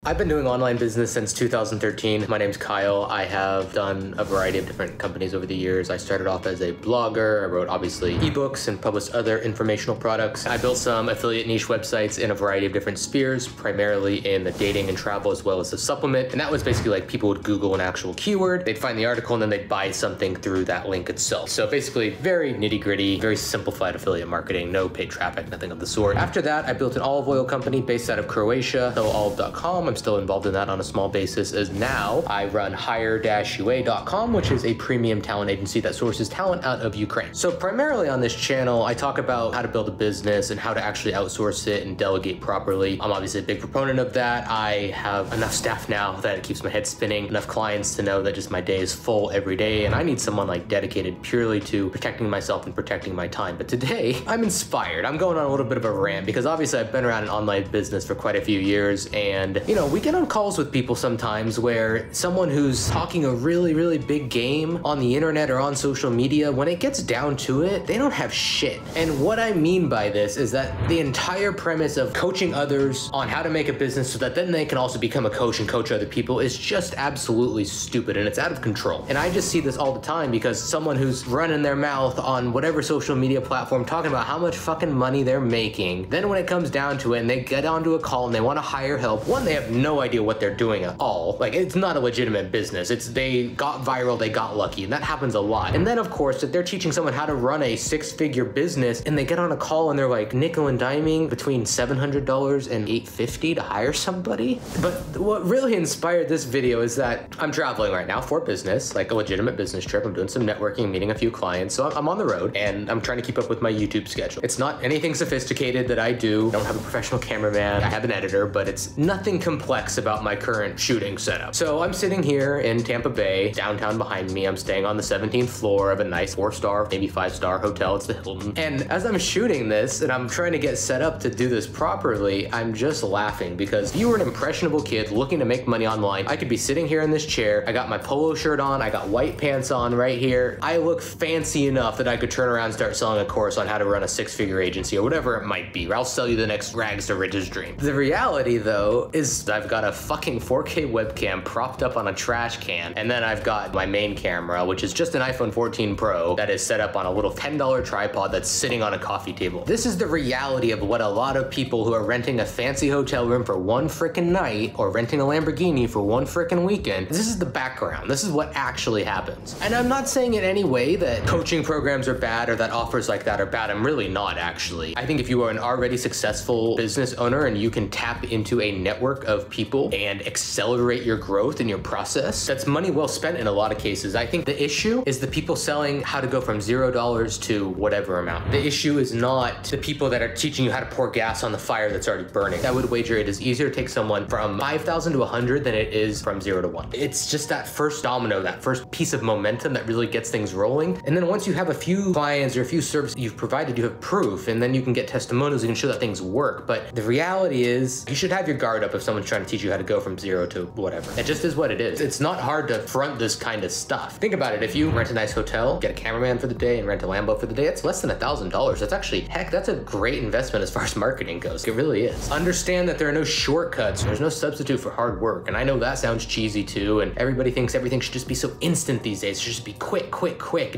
I've been doing online business since 2013. My name's Kyle. I have done a variety of different companies over the years. I started off as a blogger. I wrote obviously ebooks and published other informational products. I built some affiliate niche websites in a variety of different spheres, primarily in the dating and travel as well as the supplement. And that was basically like people would Google an actual keyword, they'd find the article and then they'd buy something through that link itself. So basically very nitty gritty, very simplified affiliate marketing, no paid traffic, nothing of the sort. After that, I built an olive oil company based out of Croatia, olive.com. I'm still involved in that on a small basis, as now I run HireUA.com, which is a premium talent agency that sources talent out of Ukraine. So primarily on this channel, I talk about how to build a business and how to actually outsource it and delegate properly. I'm obviously a big proponent of that. I have enough staff now that it keeps my head spinning, enough clients to know that just my day is full every day, and I need someone like dedicated purely to protecting myself and protecting my time. But today, I'm inspired. I'm going on a little bit of a rant because obviously I've been around in online business for quite a few years, and you know, we get on calls with people sometimes where someone who's talking a really big game on the internet or on social media, when it gets down to it, they don't have shit. And what I mean by this is that the entire premise of coaching others on how to make a business so that then they can also become a coach and coach other people is just absolutely stupid, and it's out of control. And I just see this all the time because someone who's running their mouth on whatever social media platform talking about how much fucking money they're making, then when it comes down to it and they get onto a call and they want to hire help, one, they have no idea what they're doing at all. Like, it's not a legitimate business. It's they got viral, they got lucky, and that happens a lot. And then of course, if they're teaching someone how to run a six-figure business and they get on a call and they're like nickel and diming between $700 and $850 to hire somebody. But what really inspired this video is that I'm traveling right now for business, like a legitimate business trip. I'm doing some networking, meeting a few clients. So I'm on the road and I'm trying to keep up with my YouTube schedule. It's not anything sophisticated that I do. I don't have a professional cameraman. I have an editor, but it's nothing complex about my current shooting setup. So I'm sitting here in Tampa Bay, downtown behind me. I'm staying on the 17th floor of a nice 4-star, maybe 5-star hotel. It's the Hilton. And as I'm shooting this and I'm trying to get set up to do this properly, I'm just laughing because if you were an impressionable kid looking to make money online, I could be sitting here in this chair. I got my polo shirt on. I got white pants on right here. I look fancy enough that I could turn around and start selling a course on how to run a six-figure agency or whatever it might be, or I'll sell you the next rags to riches dream. The reality though is I've got a fucking 4K webcam propped up on a trash can, and then I've got my main camera, which is just an iPhone 14 Pro that is set up on a little $10 tripod that's sitting on a coffee table. This is the reality of what a lot of people who are renting a fancy hotel room for one frickin' night or renting a Lamborghini for one frickin' weekend. This is the background. This is what actually happens. And I'm not saying in any way that coaching programs are bad or that offers like that are bad. I'm really not, actually. I think if you are an already successful business owner and you can tap into a network of people and accelerate your growth in your process, that's money well spent in a lot of cases. I think the issue is the people selling how to go from $0 to whatever amount. The issue is not the people that are teaching you how to pour gas on the fire that's already burning. I would wager it is easier to take someone from 5,000 to 100 than it is from 0 to 1. It's just that first domino, that first piece of momentum that really gets things rolling. And then once you have a few clients or a few services you've provided, you have proof, and then you can get testimonials, you can show that things work. But the reality is you should have your guard up if someone's trying to teach you how to go from 0 to whatever. It just is what it is. It's not hard to front this kind of stuff. Think about it. If you rent a nice hotel, get a cameraman for the day, and rent a Lambo for the day, it's less than $1,000. That's actually, heck, that's a great investment as far as marketing goes. It really is. Understand that there are no shortcuts. There's no substitute for hard work. And I know that sounds cheesy too, and everybody thinks everything should just be so instant these days. It should just be quick,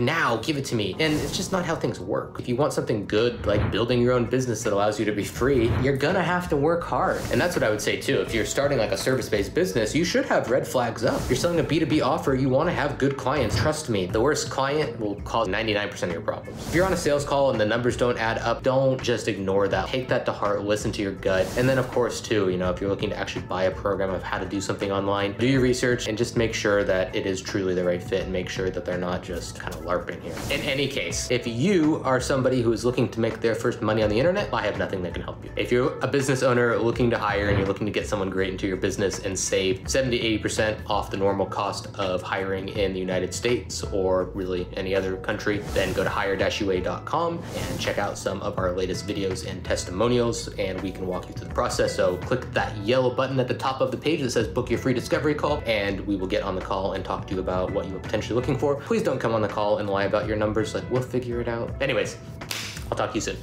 now, give it to me. And it's just not how things work. If you want something good, like building your own business that allows you to be free, you're gonna have to work hard. And that's what I would say too. If you're starting like a service-based business, you should have red flags up. If you're selling a B2B offer, you wanna have good clients. Trust me, the worst client will cause 99% of your problems. If you're on a sales call and the numbers don't add up, don't just ignore that. Take that to heart, listen to your gut. And then of course too, you know, if you're looking to actually buy a program of how to do something online, do your research and just make sure that it is truly the right fit and make sure that they're not just kind of LARPing here. In any case, if you are somebody who is looking to make their first money on the internet, I have nothing that can help you. If you're a business owner looking to hire and you're looking to get someone great into your business and save 70 to 80% off the normal cost of hiring in the United States or really any other country, then go to hire-ua.com and check out some of our latest videos and testimonials, and we can walk you through the process. So click that yellow button at the top of the page that says book your free discovery call, and we will get on the call and talk to you about what you are potentially looking for. Please don't come on the call and lie about your numbers. Like, we'll figure it out. Anyways, I'll talk to you soon.